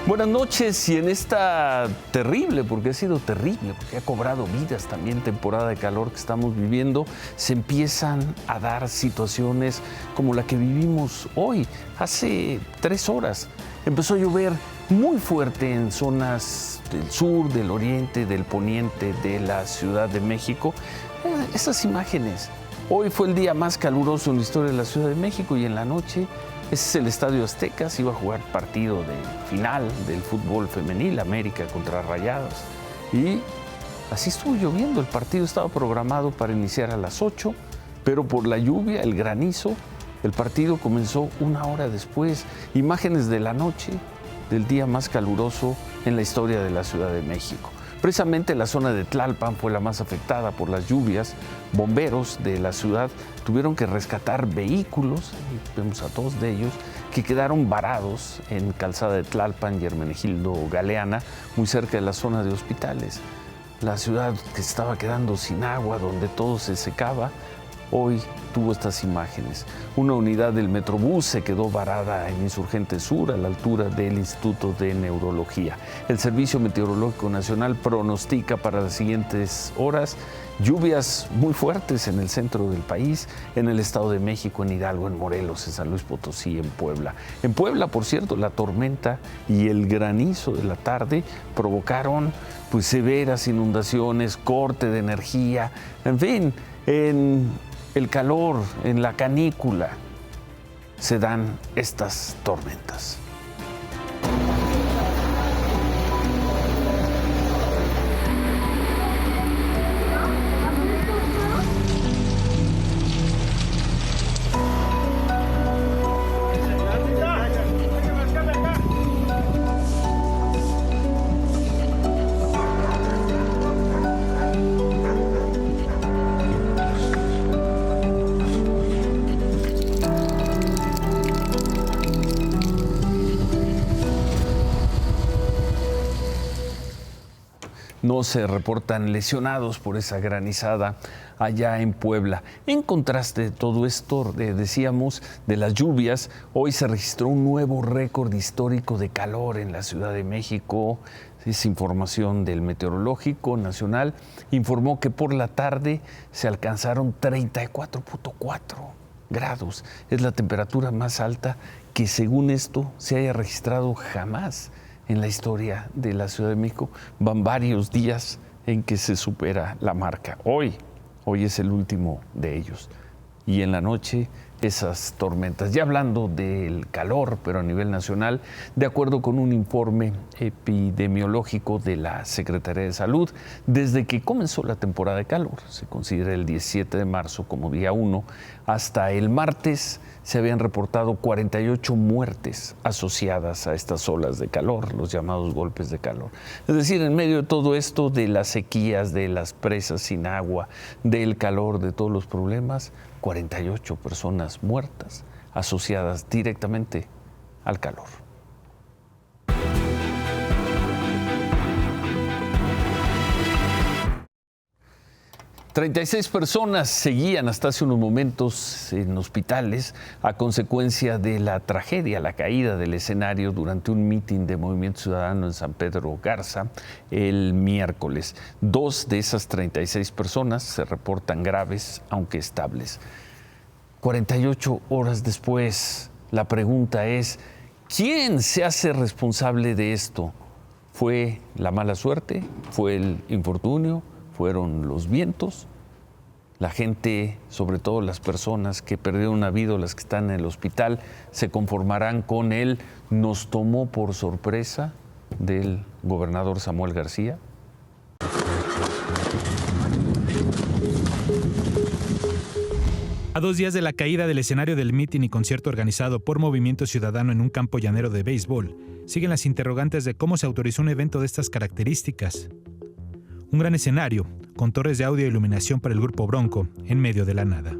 Buenas noches, y en esta terrible, porque ha sido terrible, porque ha cobrado vidas también, temporada de calor que estamos viviendo, se empiezan a dar situaciones como la que vivimos hoy. Hace 3 horas empezó a llover muy fuerte en zonas del sur, del oriente, del poniente de la Ciudad de México. Esas imágenes. Hoy fue el día más caluroso en la historia de la Ciudad de México, y en la noche ese es el Estadio Azteca. Se iba a jugar partido de final del fútbol femenil, América contra Rayados. Y así estuvo lloviendo. El partido estaba programado para iniciar a las 8, pero por la lluvia, el granizo, el partido comenzó 1 hora después. Imágenes de la noche del día más caluroso en la historia de la Ciudad de México. Precisamente la zona de Tlalpan fue la más afectada por las lluvias. Bomberos de la ciudad tuvieron que rescatar vehículos, y vemos a 2 de ellos, que quedaron varados en Calzada de Tlalpan y Hermenegildo Galeana, muy cerca de la zona de hospitales. La ciudad que estaba quedando sin agua, donde todo se secaba, hoy tuvo estas imágenes. Una unidad del Metrobús se quedó varada en Insurgente Sur, a la altura del Instituto de Neurología. El Servicio Meteorológico Nacional pronostica para las siguientes horas lluvias muy fuertes en el centro del país, en el Estado de México, en Hidalgo, en Morelos, en San Luis Potosí, en Puebla. En Puebla, por cierto, la tormenta y el granizo de la tarde provocaron severas inundaciones, corte de energía, en fin, en el calor, en la canícula, se dan estas tormentas. No se reportan lesionados por esa granizada allá en Puebla. En contraste de todo esto, decíamos, de las lluvias, hoy se registró un nuevo récord histórico de calor en la Ciudad de México. Es información del Meteorológico Nacional. Informó que por la tarde se alcanzaron 34.4 grados. Es la temperatura más alta que, según esto, se haya registrado jamás en la historia de la Ciudad de México. Van varios días en que se supera la marca. Hoy es el último de ellos. Y en la noche, esas tormentas. Ya hablando del calor, pero a nivel nacional, de acuerdo con un informe epidemiológico de la Secretaría de Salud, desde que comenzó la temporada de calor, se considera el 17 de marzo como día 1, hasta el martes se habían reportado 48 muertes asociadas a estas olas de calor, los llamados golpes de calor. Es decir, en medio de todo esto, de las sequías, de las presas sin agua, del calor, de todos los problemas, 48 personas muertas asociadas directamente al calor. 36 personas seguían hasta hace unos momentos en hospitales a consecuencia de la tragedia, la caída del escenario durante un mitin de Movimiento Ciudadano en San Pedro Garza el miércoles. 2 de esas 36 personas se reportan graves, aunque estables. 48 horas después, la pregunta es, ¿quién se hace responsable de esto? ¿Fue la mala suerte? ¿Fue el infortunio? ¿Fueron los vientos? La gente, sobre todo las personas que perdieron la vida o las que están en el hospital, se conformarán con el "nos tomó por sorpresa" del gobernador Samuel García. A 2 días de la caída del escenario del mitin y concierto organizado por Movimiento Ciudadano en un campo llanero de béisbol, siguen las interrogantes de cómo se autorizó un evento de estas características. Un gran escenario, con torres de audio e iluminación para el Grupo Bronco, en medio de la nada.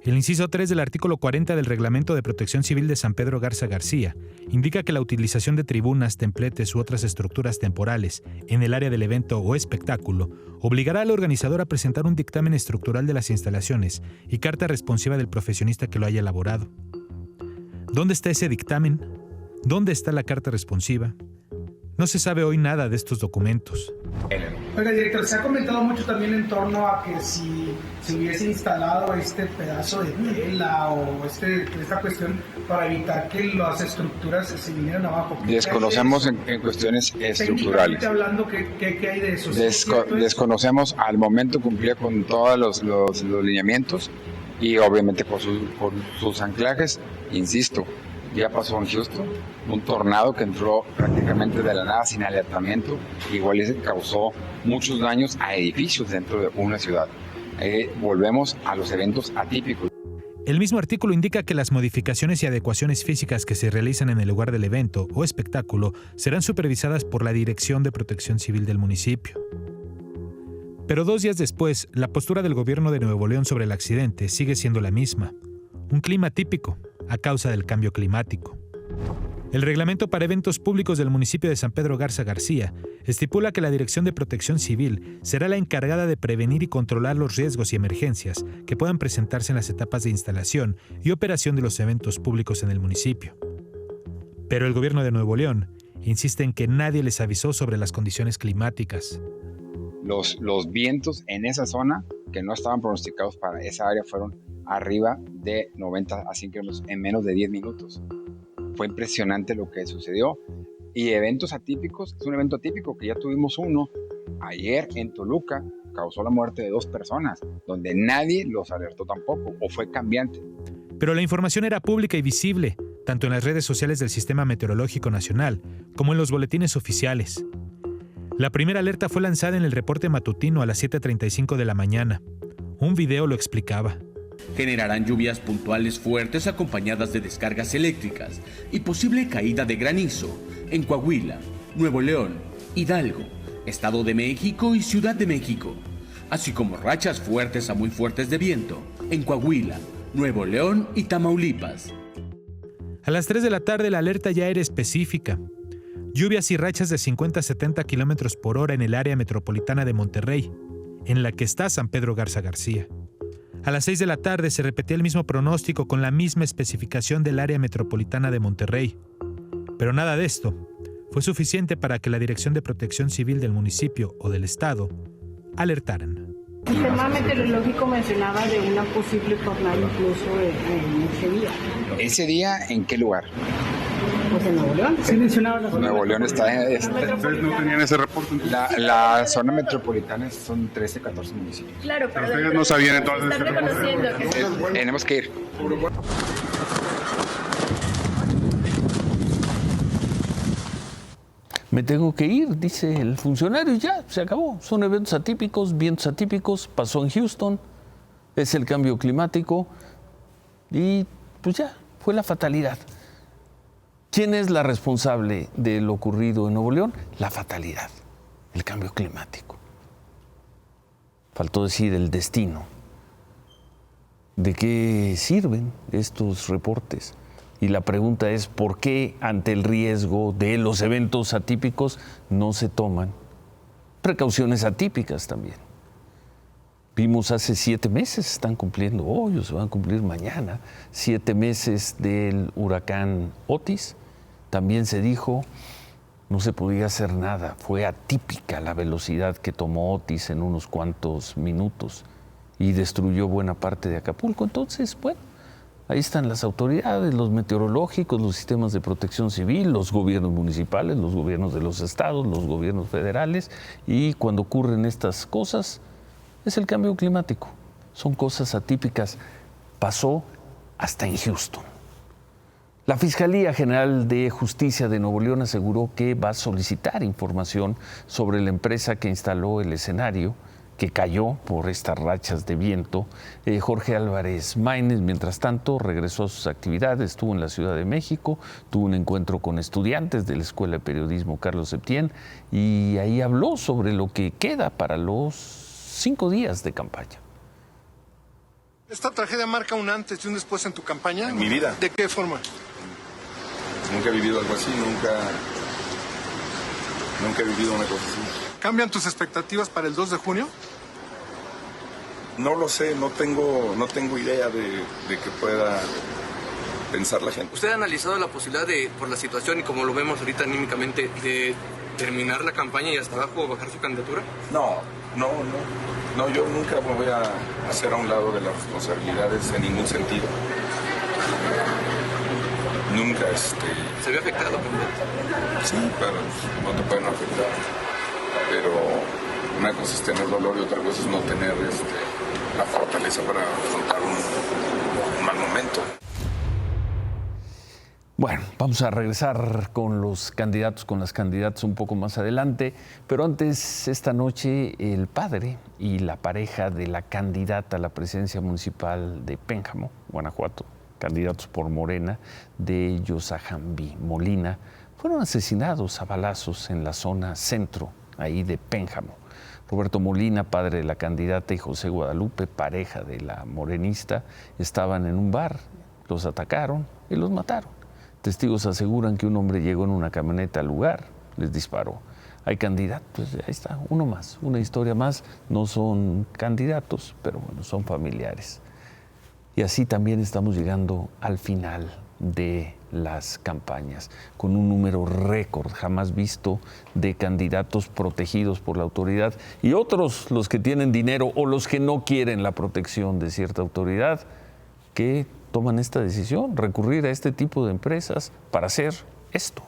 El inciso 3 del artículo 40 del Reglamento de Protección Civil de San Pedro Garza García indica que la utilización de tribunas, templetes u otras estructuras temporales en el área del evento o espectáculo obligará al organizador a presentar un dictamen estructural de las instalaciones y carta responsiva del profesionista que lo haya elaborado. ¿Dónde está ese dictamen? ¿Dónde está la carta responsiva? No se sabe hoy nada de estos documentos. Oiga, director, se ha comentado mucho también en torno a que si se hubiese instalado este pedazo de tela o esta cuestión para evitar que las estructuras se vinieran abajo. Desconocemos en cuestiones estructurales. Hablando, ¿qué hay de eso? Desconocemos, al momento cumplía con todos los lineamientos y obviamente con sus anclajes, insisto. Ya pasó en Houston, un tornado que entró prácticamente de la nada sin alertamiento, igual ese causó muchos daños a edificios dentro de una ciudad. Volvemos a los eventos atípicos. El mismo artículo indica que las modificaciones y adecuaciones físicas que se realizan en el lugar del evento o espectáculo serán supervisadas por la Dirección de Protección Civil del municipio. Pero 2 días después, la postura del gobierno de Nuevo León sobre el accidente sigue siendo la misma. Un clima típico, a causa del cambio climático. El reglamento para eventos públicos del municipio de San Pedro Garza García estipula que la Dirección de Protección Civil será la encargada de prevenir y controlar los riesgos y emergencias que puedan presentarse en las etapas de instalación y operación de los eventos públicos en el municipio. Pero el gobierno de Nuevo León insiste en que nadie les avisó sobre las condiciones climáticas. Los vientos en esa zona que no estaban pronosticados para esa área fueron arriba de 90 a 100 kilómetros en menos de 10 minutos. Fue impresionante lo que sucedió. Y eventos atípicos, es un evento atípico que ya tuvimos uno ayer en Toluca, causó la muerte de 2 personas, donde nadie los alertó tampoco, o fue cambiante. Pero la información era pública y visible, tanto en las redes sociales del Sistema Meteorológico Nacional, como en los boletines oficiales. La primera alerta fue lanzada en el reporte matutino a las 7:35 de la mañana. Un video lo explicaba. Generarán lluvias puntuales fuertes acompañadas de descargas eléctricas y posible caída de granizo en Coahuila, Nuevo León, Hidalgo, Estado de México y Ciudad de México, así como rachas fuertes a muy fuertes de viento en Coahuila, Nuevo León y Tamaulipas. A las 3 de la tarde la alerta ya era específica. Lluvias y rachas de 50 a 70 kilómetros por hora en el área metropolitana de Monterrey, en la que está San Pedro Garza García. A las 6 de la tarde se repetía el mismo pronóstico con la misma especificación del área metropolitana de Monterrey. Pero nada de esto fue suficiente para que la Dirección de Protección Civil del municipio o del estado alertaran. El sistema meteorológico mencionaba de una posible tornado incluso en ese día. ¿Ese día en qué lugar? Pues en Nuevo León. Sí mencionaba la zona. Nuevo León está... ¿Ustedes no tenían ese reporte? La zona metropolitana son 13, 14 municipios. Claro, pero ustedes no sabían entonces. Están reconociendo que Tenemos que ir. Me tengo que ir, dice el funcionario, y ya, se acabó. Son eventos atípicos, vientos atípicos, pasó en Houston, es el cambio climático y pues ya, fue la fatalidad. ¿Quién es la responsable de lo ocurrido en Nuevo León? La fatalidad, el cambio climático. Faltó decir el destino. ¿De qué sirven estos reportes? Y la pregunta es, ¿por qué ante el riesgo de los eventos atípicos no se toman precauciones atípicas también? Vimos hace 7 meses, están cumpliendo hoy o se van a cumplir mañana, 7 meses del huracán Otis. También se dijo, no se podía hacer nada, fue atípica la velocidad que tomó Otis en unos cuantos minutos y destruyó buena parte de Acapulco. Entonces, bueno, ahí están las autoridades, los meteorológicos, los sistemas de protección civil, los gobiernos municipales, los gobiernos de los estados, los gobiernos federales, y cuando ocurren estas cosas, es el cambio climático. Son cosas atípicas. Pasó hasta en Houston. La Fiscalía General de Justicia de Nuevo León aseguró que va a solicitar información sobre la empresa que instaló el escenario que cayó por estas rachas de viento. Jorge Álvarez Maínez, mientras tanto, regresó a sus actividades, estuvo en la Ciudad de México, tuvo un encuentro con estudiantes de la Escuela de Periodismo Carlos Septién y ahí habló sobre lo que queda para los 5 días de campaña. ¿Esta tragedia marca un antes y un después en tu campaña? En mi vida. ¿De qué forma? Nunca he vivido algo así, nunca he vivido una cosa así. ¿Cambian tus expectativas para el 2 de junio? No lo sé, no tengo idea de que pueda pensar la gente. ¿Usted ha analizado la posibilidad de, por la situación y como lo vemos ahorita anímicamente, de terminar la campaña y hasta abajo bajar su candidatura? No, yo nunca me voy a hacer a un lado de las responsabilidades en ningún sentido. Nunca, ¿Se ve afectado? Sí, pero no te pueden afectar. Pero una cosa es tener dolor y otra cosa es no tener la fortaleza para afrontar un mal momento. Bueno, vamos a regresar con los candidatos, con las candidatas un poco más adelante, pero antes, esta noche, el padre y la pareja de la candidata a la presidencia municipal de Pénjamo, Guanajuato, candidatos por Morena, de Yosahambi Molina, fueron asesinados a balazos en la zona centro, ahí de Pénjamo. Roberto Molina, padre de la candidata, y José Guadalupe, pareja de la morenista, estaban en un bar, los atacaron y los mataron. Testigos aseguran que un hombre llegó en una camioneta al lugar, les disparó. Hay candidatos, ahí está, uno más, una historia más. No son candidatos, pero bueno, son familiares. Y así también estamos llegando al final de las campañas, con un número récord jamás visto de candidatos protegidos por la autoridad y otros, los que tienen dinero o los que no quieren la protección de cierta autoridad, que toman esta decisión, recurrir a este tipo de empresas para hacer esto.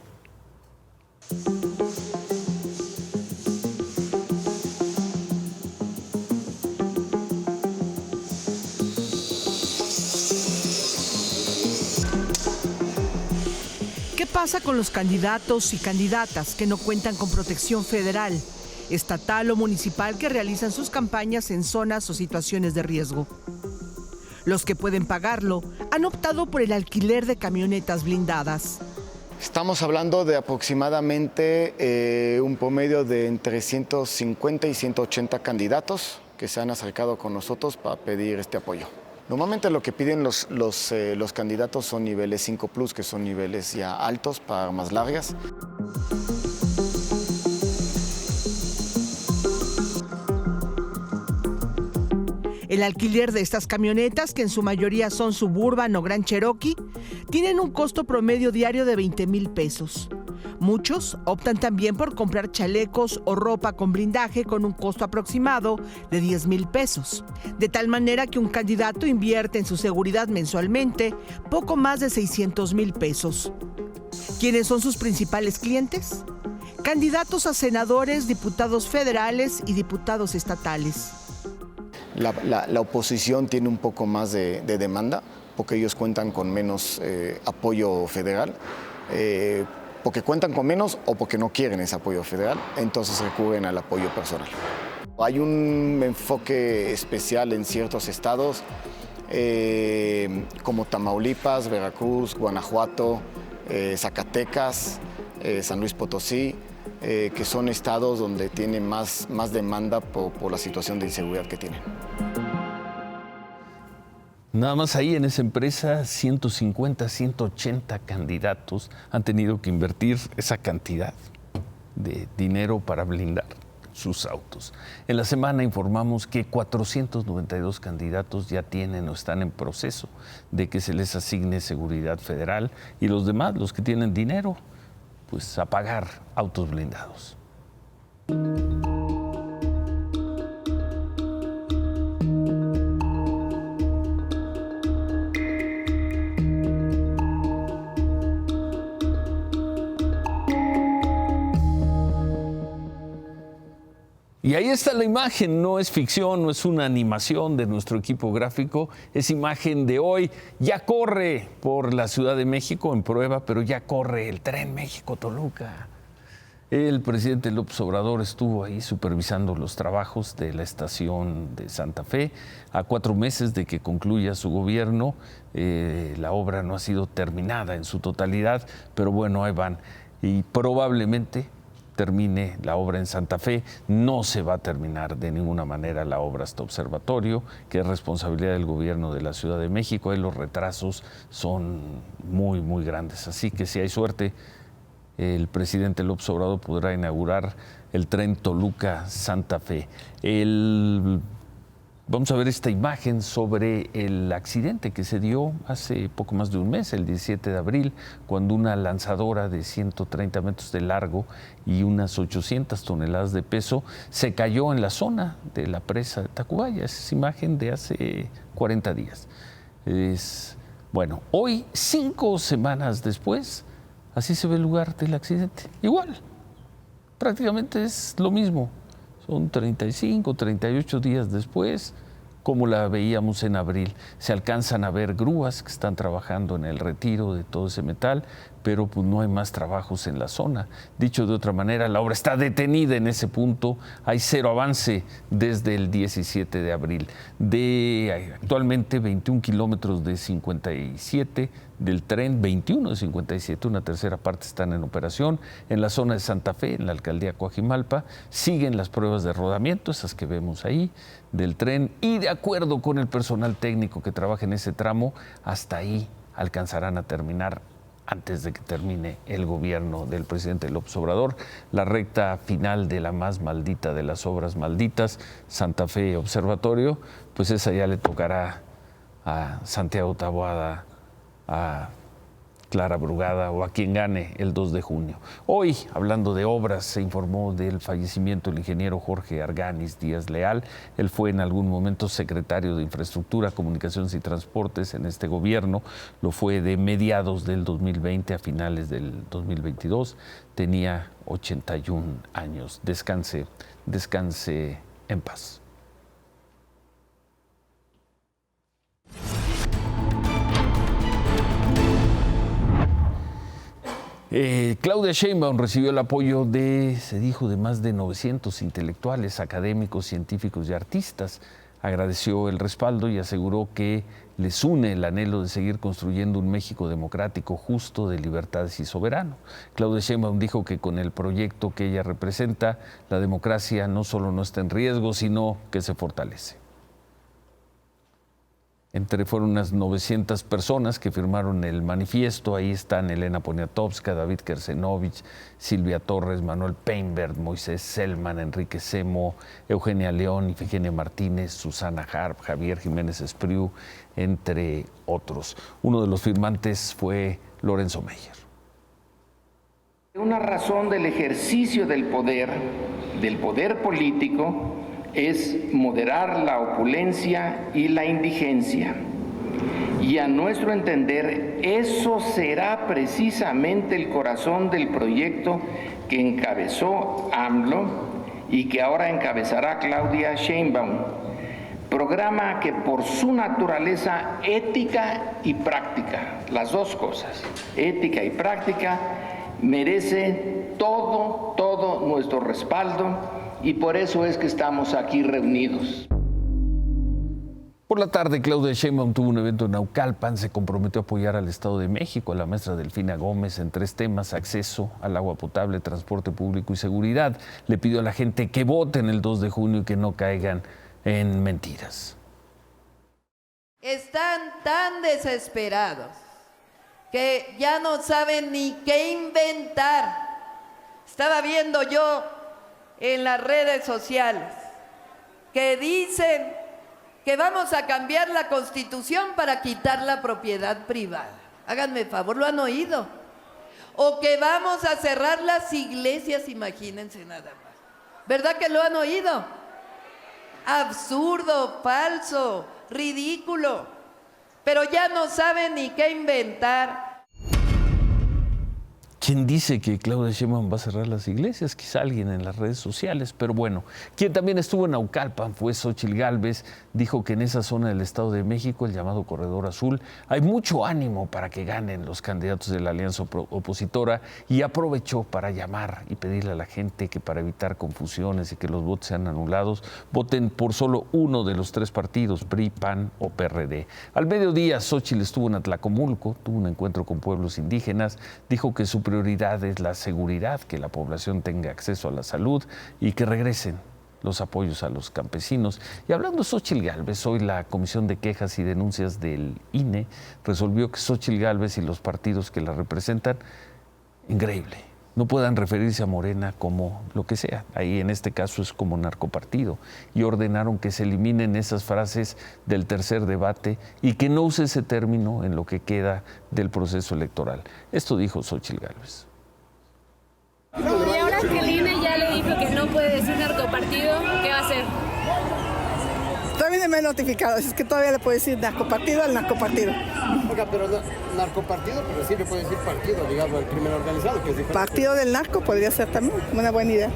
¿Qué pasa con los candidatos y candidatas que no cuentan con protección federal, estatal o municipal que realizan sus campañas en zonas o situaciones de riesgo? Los que pueden pagarlo han optado por el alquiler de camionetas blindadas. Estamos hablando de aproximadamente un promedio de entre 150 y 180 candidatos que se han acercado con nosotros para pedir este apoyo. Normalmente lo que piden los candidatos son niveles 5 plus, que son niveles ya altos para armas largas. El alquiler de estas camionetas, que en su mayoría son Suburban o Grand Cherokee, tienen un costo promedio diario de 20,000 pesos. Muchos optan también por comprar chalecos o ropa con blindaje con un costo aproximado de 10,000 pesos. De tal manera que un candidato invierte en su seguridad mensualmente poco más de 600,000 pesos. ¿Quiénes son sus principales clientes? Candidatos a senadores, diputados federales y diputados estatales. La oposición tiene un poco más de demanda porque ellos cuentan con menos apoyo federal, porque cuentan con menos o porque no quieren ese apoyo federal, entonces recurren al apoyo personal. Hay un enfoque especial en ciertos estados como Tamaulipas, Veracruz, Guanajuato, Zacatecas, San Luis Potosí, que son estados donde tienen más demanda por la situación de inseguridad que tienen. Nada más ahí en esa empresa, 150, 180 candidatos han tenido que invertir esa cantidad de dinero para blindar sus autos. En la semana informamos que 492 candidatos ya tienen o están en proceso de que se les asigne seguridad federal y los demás, los que tienen dinero, pues a pagar autos blindados. Y ahí está la imagen, no es ficción, no es una animación de nuestro equipo gráfico, es imagen de hoy. Ya corre por la Ciudad de México en prueba, pero ya corre el tren México-Toluca. El presidente López Obrador estuvo ahí supervisando los trabajos de la estación de Santa Fe. A 4 meses de que concluya su gobierno, la obra no ha sido terminada en su totalidad, pero bueno, ahí van. Y probablemente termine la obra en Santa Fe. No se va a terminar de ninguna manera la obra hasta Observatorio, que es responsabilidad del gobierno de la Ciudad de México. Ahí los retrasos son muy, muy grandes. Así que si hay suerte, el presidente López Obrador podrá inaugurar el tren Toluca-Santa Fe. El Vamos a ver esta imagen sobre el accidente que se dio hace poco más de un mes, el 17 de abril, cuando una lanzadora de 130 metros de largo y unas 800 toneladas de peso se cayó en la zona de la presa de Tacubaya. Esa es imagen de hace 40 días. Bueno, hoy, 5 semanas después, así se ve el lugar del accidente. Igual, prácticamente es lo mismo. Son 35, 38 días después, como la veíamos en abril. Se alcanzan a ver grúas que están trabajando en el retiro de todo ese metal, pero pues no hay más trabajos en la zona. Dicho de otra manera, la obra está detenida en ese punto. Hay cero avance desde el 17 de abril. Actualmente 21 kilómetros de 57 del tren, 21 de 57, una tercera parte están en operación. En la zona de Santa Fe, en la alcaldía Coajimalpa, siguen las pruebas de rodamiento, esas que vemos ahí, del tren, y de acuerdo con el personal técnico que trabaja en ese tramo, hasta ahí alcanzarán a terminar antes de que termine el gobierno del presidente López Obrador. La recta final de la más maldita de las obras malditas, Santa Fe Observatorio, pues esa ya le tocará a Santiago Taboada, a Clara Brugada o a quien gane el 2 de junio. Hoy, hablando de obras, se informó del fallecimiento del ingeniero Jorge Arganis Díaz Leal. Él fue en algún momento secretario de Infraestructura, Comunicaciones y Transportes en este gobierno. Lo fue de mediados del 2020 a finales del 2022. Tenía 81 años. Descanse en paz. Claudia Sheinbaum recibió el apoyo se dijo, de más de 900 intelectuales, académicos, científicos y artistas. Agradeció el respaldo y aseguró que les une el anhelo de seguir construyendo un México democrático, justo, de libertades y soberano. Claudia Sheinbaum dijo que con el proyecto que ella representa, la democracia no solo no está en riesgo, sino que se fortalece. Fueron unas 900 personas que firmaron el manifiesto. Ahí están Elena Poniatowska, David Kersenovich, Silvia Torres, Manuel Peinbert, Moisés Selman, Enrique Semo, Eugenia León, Ifigenia Martínez, Susana Harp, Javier Jiménez Espriu, entre otros. Uno de los firmantes fue Lorenzo Meyer. Una razón del ejercicio del poder político, es moderar la opulencia y la indigencia. Y a nuestro entender, eso será precisamente el corazón del proyecto que encabezó AMLO y que ahora encabezará Claudia Sheinbaum. Programa que por su naturaleza ética y práctica, las dos cosas, ética y práctica, merece todo nuestro respaldo. Y por eso es que estamos aquí reunidos. Por la tarde, Claudia Sheinbaum tuvo un evento en Naucalpan, se comprometió a apoyar al Estado de México, a la maestra Delfina Gómez, en 3 temas: acceso al agua potable, transporte público y seguridad. Le pidió a la gente que voten el 2 de junio y que no caigan en mentiras. Están tan desesperados que ya no saben ni qué inventar. Estaba viendo yo en las redes sociales que dicen que vamos a cambiar la Constitución para quitar la propiedad privada. Háganme el favor, ¿lo han oído? O que vamos a cerrar las iglesias, imagínense nada más. ¿Verdad que lo han oído? Absurdo, falso, ridículo. Pero ya no saben ni qué inventar. ¿Quién dice que Claudia Sheinbaum va a cerrar las iglesias? Quizá alguien en las redes sociales, pero bueno. Quien también estuvo en Naucalpan fue Xóchitl Gálvez. Dijo que en esa zona del Estado de México, el llamado Corredor Azul, hay mucho ánimo para que ganen los candidatos de la alianza opositora, y aprovechó para llamar y pedirle a la gente que, para evitar confusiones y que los votos sean anulados, voten por solo uno de los 3 partidos, PRI, PAN o PRD. Al mediodía, Xóchitl estuvo en Atlacomulco, tuvo un encuentro con pueblos indígenas, dijo que su prioridad es la seguridad, que la población tenga acceso a la salud y que regresen los apoyos a los campesinos. Y hablando de Xóchitl Gálvez, hoy la Comisión de Quejas y Denuncias del INE resolvió que Xóchitl Gálvez y los partidos que la representan, increíble, no puedan referirse a Morena como lo que sea. Ahí en este caso es como narcopartido. Y ordenaron que se eliminen esas frases del tercer debate y que no use ese término en lo que queda del proceso electoral. Esto dijo Xóchitl Gálvez. Y ahora que el INE ya le dijo que no puede decir narcopartido, ¿qué va a hacer? Todavía no me he notificado, es que todavía le puedo decir narcopartido al narcopartido. Oiga, pero narcopartido, pero sí le puede decir partido, digamos, al crimen organizado. Que es partido del narco podría ser también una buena idea.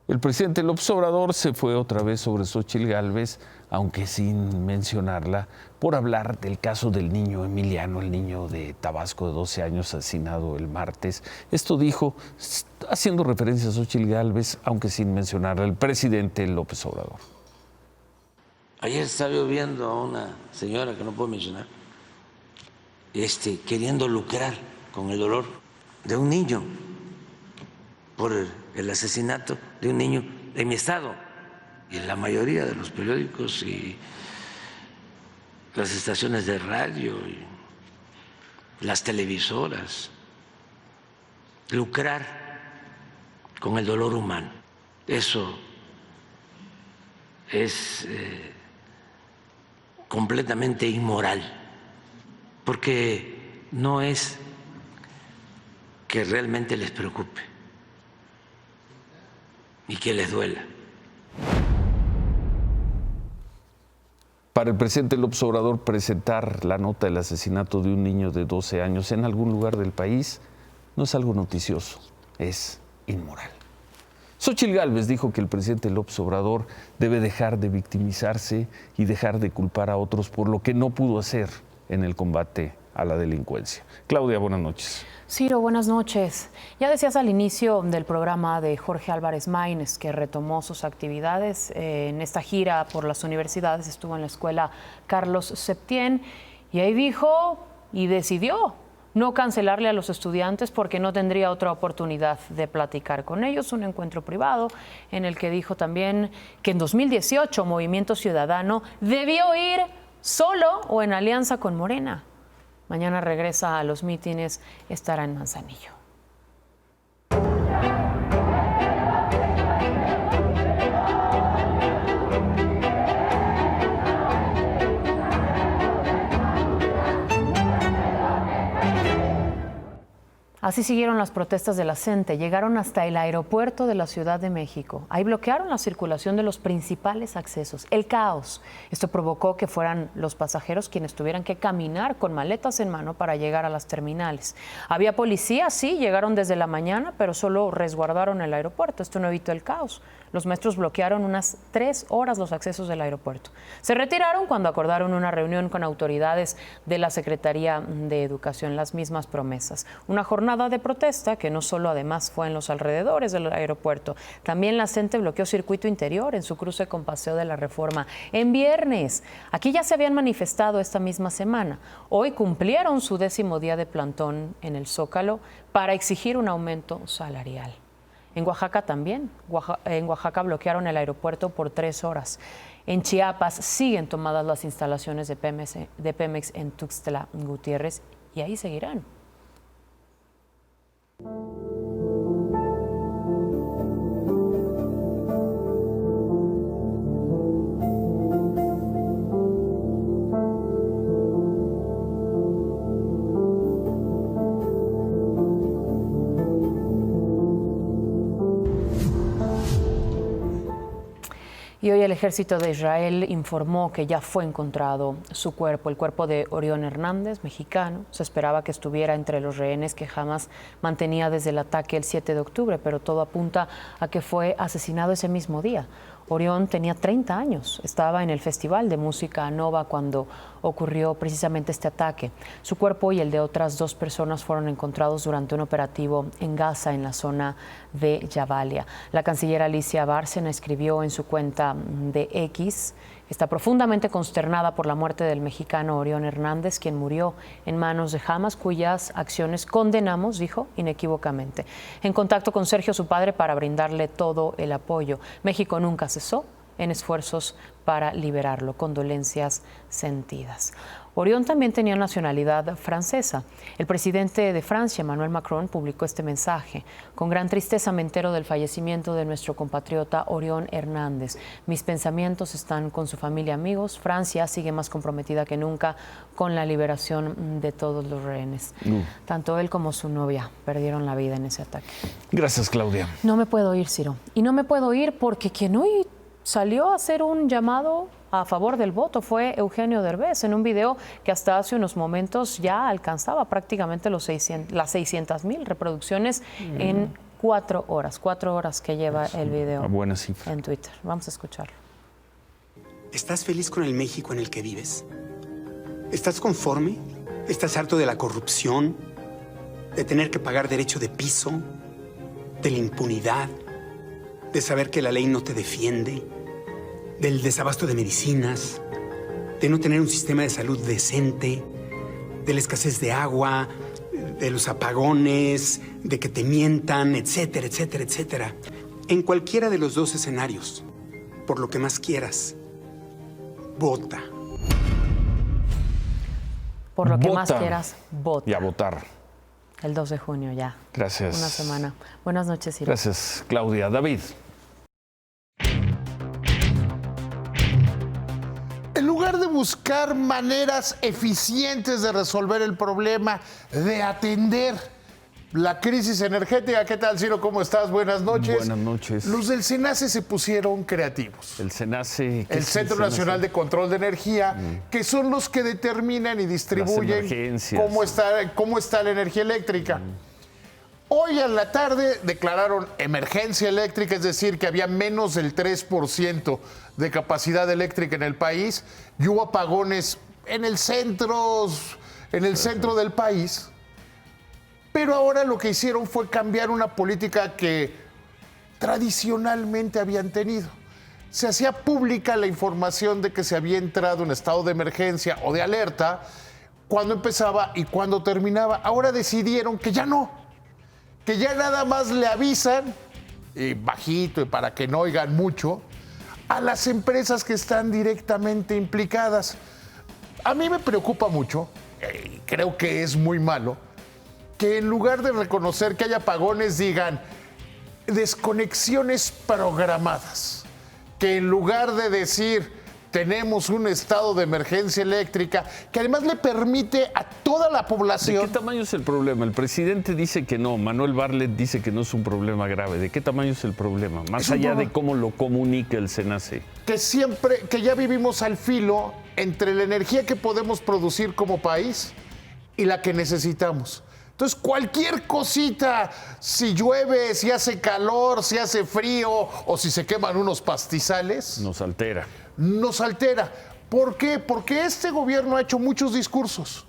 El presidente López Obrador se fue otra vez sobre Xóchitl Gálvez, aunque sin mencionarla, por hablar del caso del niño Emiliano, el niño de Tabasco de 12 años asesinado el martes. Esto dijo, haciendo referencia a Xóchitl Gálvez, aunque sin mencionarla, el presidente López Obrador. Ayer estaba yo viendo a una señora que no puedo mencionar, queriendo lucrar con el dolor de un niño por el asesinato de un niño en mi estado. Y en la mayoría de los periódicos y las estaciones de radio y las televisoras, lucrar con el dolor humano. Eso es completamente inmoral, porque no es que realmente les preocupe y que les duela. Para el presidente López Obrador, presentar la nota del asesinato de un niño de 12 años en algún lugar del país no es algo noticioso, es inmoral. Xóchitl Gálvez dijo que el presidente López Obrador debe dejar de victimizarse y dejar de culpar a otros por lo que no pudo hacer en el combate a la delincuencia. Claudia, buenas noches. Ciro, buenas noches. Ya decías al inicio del programa de Jorge Álvarez Maínez que retomó sus actividades en esta gira por las universidades. Estuvo en la escuela Carlos Septién y ahí dijo y decidió no cancelarle a los estudiantes porque no tendría otra oportunidad de platicar con ellos. Un encuentro privado en el que dijo también que en 2018 Movimiento Ciudadano debió ir solo o en alianza con Morena. Mañana regresa a los mítines, estará en Manzanillo. Así siguieron las protestas de la CENTE, llegaron hasta el aeropuerto de la Ciudad de México. Ahí bloquearon la circulación de los principales accesos, el caos. Esto provocó que fueran los pasajeros quienes tuvieran que caminar con maletas en mano para llegar a las terminales. Había policías, sí, llegaron desde la mañana, pero solo resguardaron el aeropuerto. Esto no evitó el caos. Los maestros bloquearon unas 3 horas los accesos del aeropuerto. Se retiraron cuando acordaron una reunión con autoridades de la Secretaría de Educación, las mismas promesas. Una jornada de protesta que no solo además fue en los alrededores del aeropuerto, también la CENTE bloqueó circuito interior en su cruce con Paseo de la Reforma en viernes. Aquí ya se habían manifestado esta misma semana. Hoy cumplieron su 10º día de plantón en el Zócalo para exigir un aumento salarial. En Oaxaca también. En Oaxaca bloquearon el aeropuerto por 3 horas. En Chiapas siguen tomadas las instalaciones de Pemex en Tuxtla Gutiérrez y ahí seguirán. Y hoy el ejército de Israel informó que ya fue encontrado su cuerpo, el cuerpo de Orión Hernández, mexicano. Se esperaba que estuviera entre los rehenes que Hamas mantenía desde el ataque el 7 de octubre, pero todo apunta a que fue asesinado ese mismo día. Orión tenía 30 años, estaba en el Festival de Música Nova cuando ocurrió precisamente este ataque. Su cuerpo y el de otras 2 personas fueron encontrados durante un operativo en Gaza, en la zona de Jabalia. La canciller Alicia Bárcena escribió en su cuenta de X: está profundamente consternada por la muerte del mexicano Orión Hernández, quien murió en manos de Hamas, cuyas acciones condenamos, dijo inequívocamente. En contacto con Sergio, su padre, para brindarle todo el apoyo. México nunca cesó en esfuerzos para liberarlo. Condolencias sentidas. Orión también tenía nacionalidad francesa. El presidente de Francia, Emmanuel Macron, publicó este mensaje. Con gran tristeza me entero del fallecimiento de nuestro compatriota Orión Hernández. Mis pensamientos están con su familia y amigos. Francia sigue más comprometida que nunca con la liberación de todos los rehenes. Tanto él como su novia perdieron la vida en ese ataque. Gracias, Claudia. No me puedo ir, Ciro. Y no me puedo ir porque quien hoy salió a hacer un llamado a favor del voto fue Eugenio Derbez en un video que hasta hace unos momentos ya alcanzaba prácticamente las 600,000 reproducciones en 4 horas. 4 horas que lleva el video buena cifra en Twitter. Vamos a escucharlo. ¿Estás feliz con el México en el que vives? ¿Estás conforme? ¿Estás harto de la corrupción? ¿De tener que pagar derecho de piso? ¿De la impunidad? ¿De saber que la ley no te defiende? ¿Del desabasto de medicinas? ¿De no tener un sistema de salud decente? ¿De la escasez de agua? ¿De los apagones? ¿De que te mientan? Etcétera, etcétera, etcétera. En cualquiera de los 2 escenarios, por lo que más quieras, vota. Por lo que más quieras, vota. Y a votar. El 2 de junio ya. Gracias. Una semana. Buenas noches, Ciro. Gracias, Claudia. David. En lugar de buscar maneras eficientes de resolver el problema, de atender la crisis energética. ¿Qué tal, Ciro? ¿Cómo estás? Buenas noches. Buenas noches. Los del CENACE se pusieron creativos. El CENACE. El Centro Nacional de Control de Energía, que son los que determinan y distribuyen cómo está la energía eléctrica. Hoy en la tarde declararon emergencia eléctrica, es decir, que había menos del 3% de capacidad eléctrica en el país y hubo apagones en el centro del país. Pero ahora lo que hicieron fue cambiar una política que tradicionalmente habían tenido. Se hacía pública la información de que se había entrado en estado de emergencia o de alerta cuando empezaba y cuando terminaba. Ahora decidieron que ya no, que ya nada más le avisan, y bajito y para que no oigan mucho, a las empresas que están directamente implicadas. A mí me preocupa mucho, creo que es muy malo, que en lugar de reconocer que hay apagones digan desconexiones programadas, que en lugar de decir tenemos un estado de emergencia eléctrica que además le permite a toda la población... ¿De qué tamaño es el problema? El presidente dice que no, Manuel Bartlett dice que no es un problema grave. ¿De qué tamaño es el problema? Más allá de cómo lo comunica el CENACE. Que ya vivimos al filo entre la energía que podemos producir como país y la que necesitamos. Entonces, cualquier cosita, si llueve, si hace calor, si hace frío o si se queman unos pastizales... Nos altera. ¿Por qué? Porque este gobierno ha hecho muchos discursos,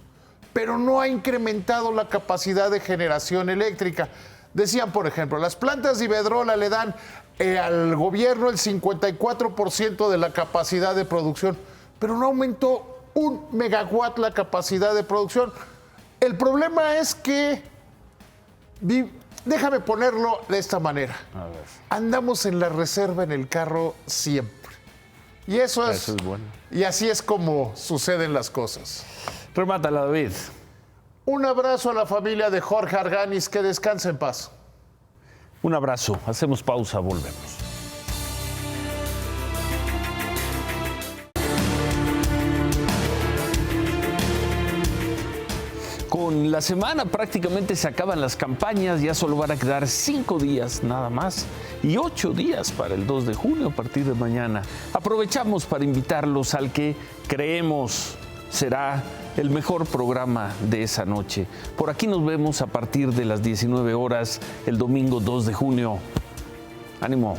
pero no ha incrementado la capacidad de generación eléctrica. Decían, por ejemplo, las plantas de Iberdrola le dan al gobierno el 54% de la capacidad de producción, pero no aumentó 1 megawatt la capacidad de producción. El problema es que, déjame ponerlo de esta manera, andamos en la reserva en el carro siempre. Y eso es bueno. Y así es como suceden las cosas. Remátala, David. Un abrazo a la familia de Jorge Arganis, que descanse en paz. Un abrazo. Hacemos pausa, volvemos. Con la semana prácticamente se acaban las campañas, ya solo van a quedar 5 días nada más y 8 días para el 2 de junio a partir de mañana. Aprovechamos para invitarlos al que creemos será el mejor programa de esa noche. Por aquí nos vemos a partir de las 19 horas el domingo 2 de junio. ¡Ánimo!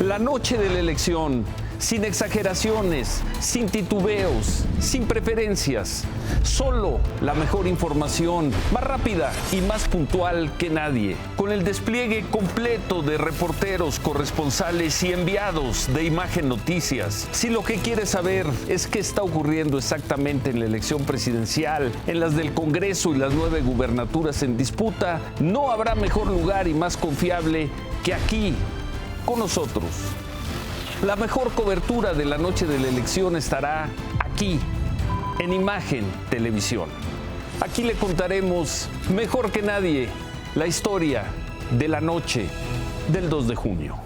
La noche de la elección, sin exageraciones, sin titubeos, sin preferencias. Solo la mejor información, más rápida y más puntual que nadie. Con el despliegue completo de reporteros, corresponsales y enviados de Imagen Noticias. Si lo que quieres saber es qué está ocurriendo exactamente en la elección presidencial, en las del Congreso y las 9 gubernaturas en disputa, no habrá mejor lugar y más confiable que aquí, con nosotros. La mejor cobertura de la noche de la elección estará aquí, en Imagen Televisión. Aquí le contaremos mejor que nadie la historia de la noche del 2 de junio.